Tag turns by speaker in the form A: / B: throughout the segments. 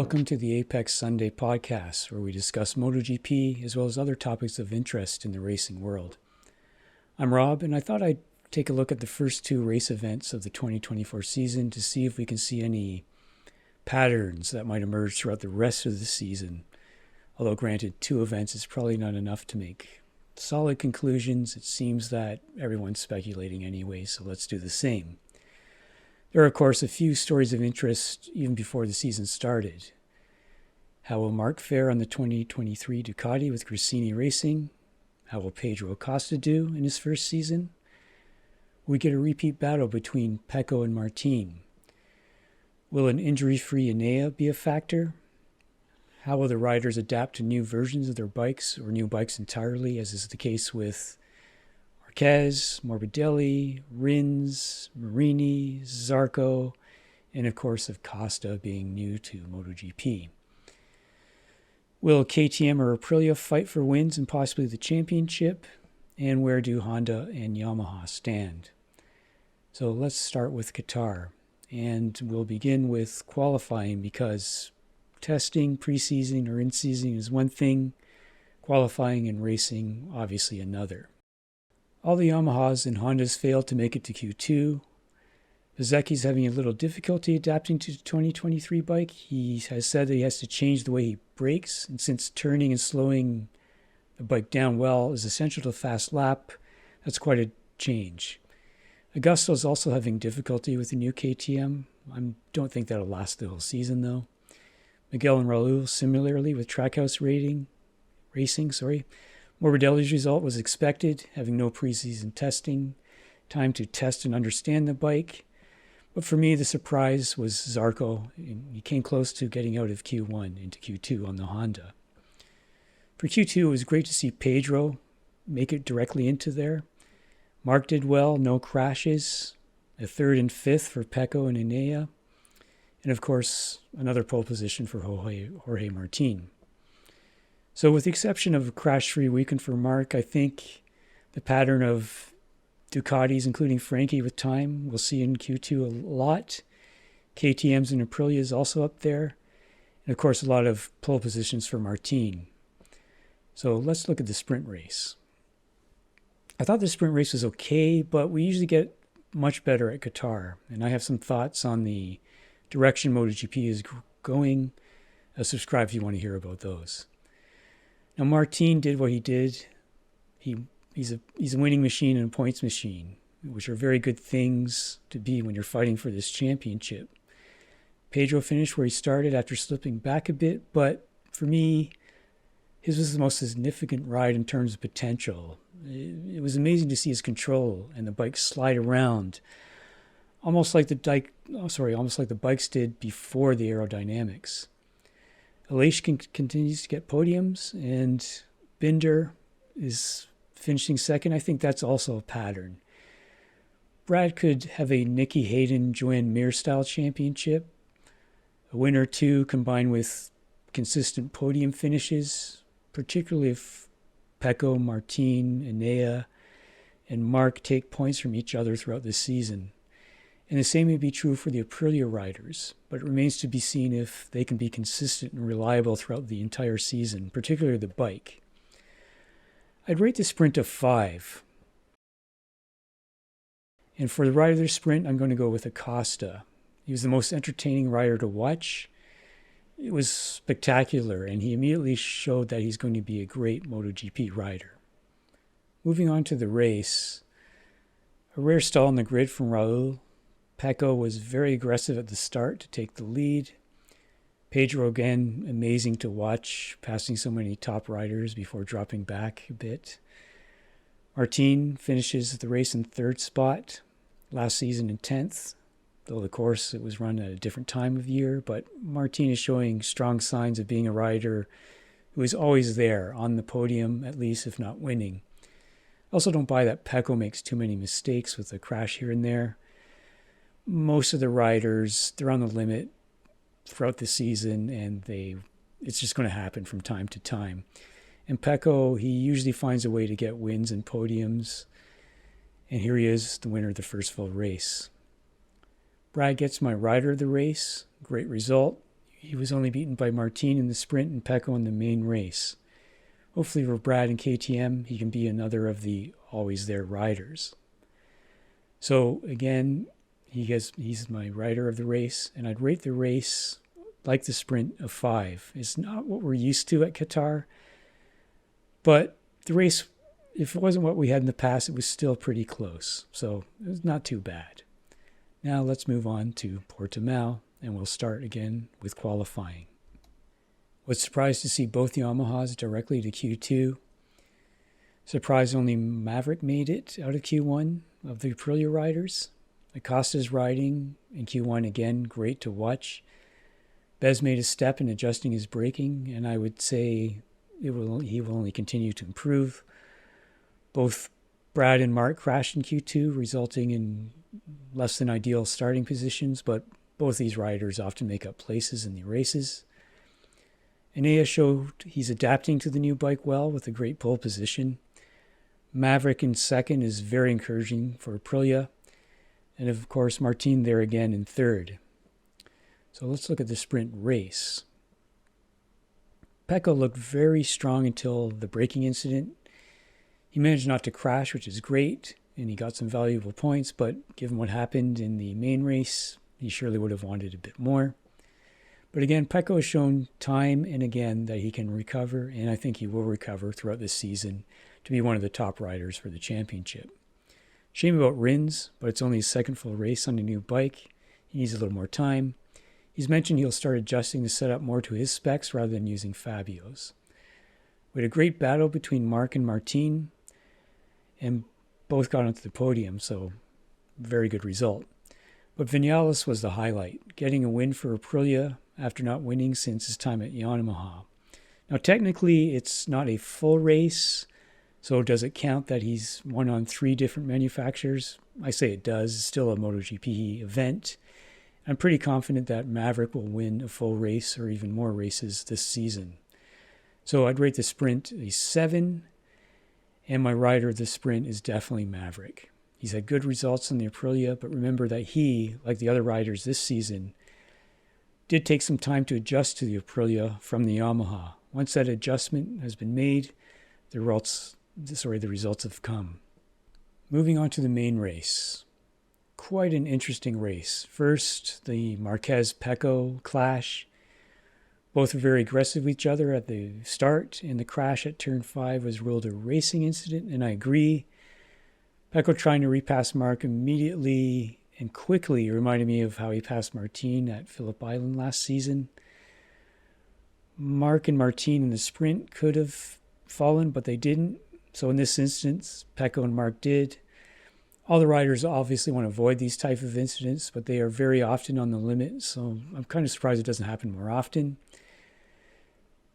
A: Welcome to the Apex Sunday podcast, where we discuss MotoGP as well as other topics of interest in the racing world. I'm Rob, and I thought I'd take a look at the first two race events of the 2024 season to see if we can see any patterns that might emerge throughout the rest of the season. Although granted, two events is probably not enough to make solid conclusions. It seems that everyone's speculating anyway, so let's do the same. There are, of course, a few stories of interest even before the season started. How will Marc fare on the 2023 Ducati with Gresini Racing? How will Pedro Acosta do in his first season? Will we get a repeat battle between Pecco and Martin? Will an injury-free Enea be a factor? How will the riders adapt to new versions of their bikes or new bikes entirely, as is the case with Marquez, Morbidelli, Rins, Marini, Zarco, and of course of Costa being new to MotoGP. Will KTM or Aprilia fight for wins and possibly the championship? And where do Honda and Yamaha stand? So let's start with Qatar. And we'll begin with qualifying because testing, preseason or in-season is one thing, qualifying and racing obviously another. All the Yamahas and Hondas failed to make it to Q2. Bezecchi's having a little difficulty adapting to the 2023 bike. He has said that he has to change the way he brakes, and since turning and slowing the bike down well is essential to a fast lap, that's quite a change. Augusto's also having difficulty with the new KTM. I don't think that'll last the whole season, though. Miguel and Raul similarly with Trackhouse racing. Morbidelli's result was expected, having no preseason testing, time to test and understand the bike. But for me, the surprise was Zarco. He came close to getting out of Q1 into Q2 on the Honda. For Q2, it was great to see Pedro make it directly into there. Marc did well, no crashes. A third and fifth for Pecco and Enea. And of course, another pole position for Jorge Martin. So with the exception of a crash-free weekend for Marc, I think the pattern of Ducatis, including Frankie with time, we'll see in Q2 a lot. KTM's and Aprilia's also up there. And of course, a lot of pole positions for Martin. So let's look at the sprint race. I thought the sprint race was okay, but we usually get much better at Qatar. And I have some thoughts on the direction MotoGP is going. Subscribe if you want to hear about those. Now, Martin did what he did. He's a winning machine and a points machine, which are very good things to be when you're fighting for this championship. Pedro finished where he started after slipping back a bit, but for me, his was the most significant ride in terms of potential. It was amazing to see his control and the bike slide around, almost like the bikes did before the aerodynamics. Aleix continues to get podiums, and Binder is finishing second. I think that's also a pattern. Brad could have a Nicky Hayden, Joan Mir style championship. A win or two combined with consistent podium finishes, particularly if Pecco, Martin, Enea, and Marc take points from each other throughout the season. And the same may be true for the Aprilia riders, but it remains to be seen if they can be consistent and reliable throughout the entire season, particularly the bike. I'd rate the sprint a 5. And for the rider of the sprint, I'm going to go with Acosta. He was the most entertaining rider to watch. It was spectacular, and he immediately showed that he's going to be a great MotoGP rider. Moving on to the race, a rare stall on the grid from Raul. Pecco was very aggressive at the start to take the lead. Pedro, again, amazing to watch, passing so many top riders before dropping back a bit. Martin finishes the race in third spot, last season in 10th, though of course it was run at a different time of year, but Martin is showing strong signs of being a rider who is always there, on the podium at least, if not winning. I also don't buy that Pecco makes too many mistakes with a crash here and there. Most of the riders, they're on the limit throughout the season, and it's just going to happen from time to time. And Pecco, he usually finds a way to get wins and podiums. And here he is, the winner of the first full race. Brad gets my rider of the race. Great result. he was only beaten by Martin in the sprint and Pecco in the main race. Hopefully for Brad and KTM, he can be another of the always there riders. So again, he's my rider of the race, and I'd rate the race, like the sprint, a 5. It's not what we're used to at Qatar, but the race, if it wasn't what we had in the past, it was still pretty close. So it was not too bad. Now let's move on to Portimao, and we'll start again with qualifying. Was surprised to see both Yamahas directly to Q2. Surprised only Maverick made it out of Q1 of the Aprilia riders. Acosta's riding in Q1 again, great to watch. Bez made a step in adjusting his braking, and I would say he will only continue to improve. Both Brad and Mark crashed in Q2, resulting in less than ideal starting positions, but both these riders often make up places in the races. Enea showed he's adapting to the new bike well with a great pole position. Maverick in second is very encouraging for Aprilia. And of course, Martin there again in third. So let's look at the sprint race. Pecco looked very strong until the braking incident. He managed not to crash, which is great, and he got some valuable points, but given what happened in the main race, he surely would have wanted a bit more. But again, Pecco has shown time and again that he can recover, and I think he will recover throughout this season to be one of the top riders for the championship. Shame about Rins, but it's only his second full race on a new bike. He needs a little more time. He's mentioned he'll start adjusting the setup more to his specs rather than using Fabio's. We had a great battle between Mark and Martin, and both got onto the podium, so very good result. But Vinales was the highlight, getting a win for Aprilia after not winning since his time at Yamaha. Now, technically, it's not a full race, so does it count that he's won on 3 different manufacturers? I say it does. It's still a MotoGP event. I'm pretty confident that Maverick will win a full race or even more races this season. So I'd rate the sprint a 7, and my rider of the sprint is definitely Maverick. He's had good results in the Aprilia, but remember that he, like the other riders this season, did take some time to adjust to the Aprilia from the Yamaha. Once that adjustment has been made, the results have come. Moving on to the main race. Quite an interesting race. First, the Marquez-Pecco clash. Both were very aggressive with each other at the start, and the crash at turn 5 was ruled a racing incident, and I agree. Pecco trying to repass Mark immediately and quickly reminded me of how he passed Martin at Phillip Island last season. Mark and Martin in the sprint could have fallen, but they didn't. So in this instance, Pecco and Mark did. All the riders obviously want to avoid these type of incidents, but they are very often on the limit, so I'm kind of surprised it doesn't happen more often.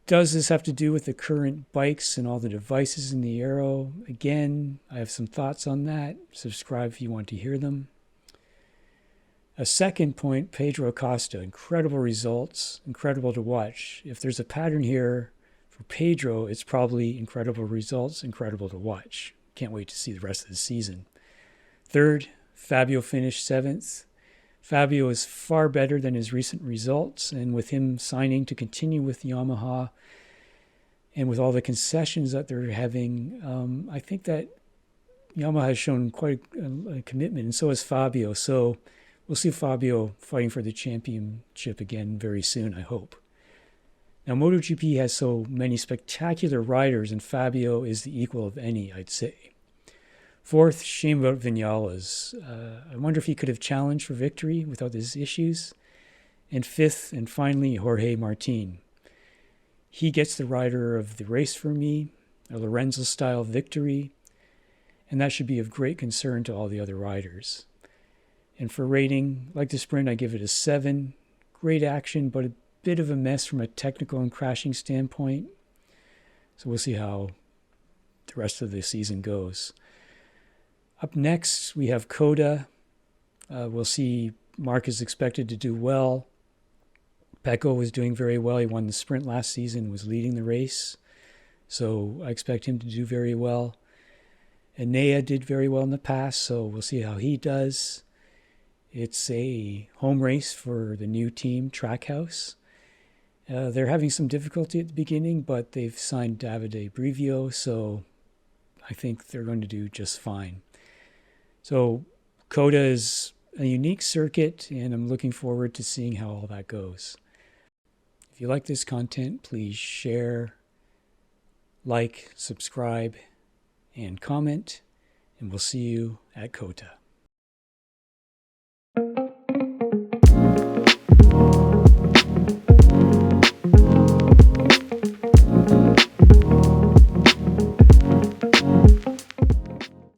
A: Does this have to do with the current bikes and all the devices in the aero? Again, I have some thoughts on that. Subscribe if you want to hear them. A second point, Pedro Acosta. Incredible results, incredible to watch. If there's a pattern here for Pedro, it's probably incredible results, incredible to watch. Can't wait to see the rest of the season. Third, Fabio finished 7th. Fabio is far better than his recent results, and with him signing to continue with Yamaha and with all the concessions that they're having, I think that Yamaha has shown quite a commitment, and so has Fabio. So we'll see Fabio fighting for the championship again very soon, I hope. Now, MotoGP has so many spectacular riders, and Fabio is the equal of any, I'd say. Fourth, shame about Vinales. I wonder if he could have challenged for victory without his issues. And fifth, and finally, Jorge Martin. He gets the rider of the race for me, a Lorenzo-style victory, and that should be of great concern to all the other riders. And for rating, like the sprint, I give it a 7. Great action, but a bit of a mess from a technical and crashing standpoint. So we'll see how the rest of the season goes. Up next, we have Coda. We'll see Mark is expected to do well. Pecco was doing very well. He won the sprint last season, was leading the race. So I expect him to do very well. Enea did very well in the past, so we'll see how he does. It's a home race for the new team, Trackhouse. They're having some difficulty at the beginning, but they've signed Davide Brivio, so I think they're going to do just fine. So COTA is a unique circuit, and I'm looking forward to seeing how all that goes. If you like this content, please share, like, subscribe, and comment, and we'll see you at COTA.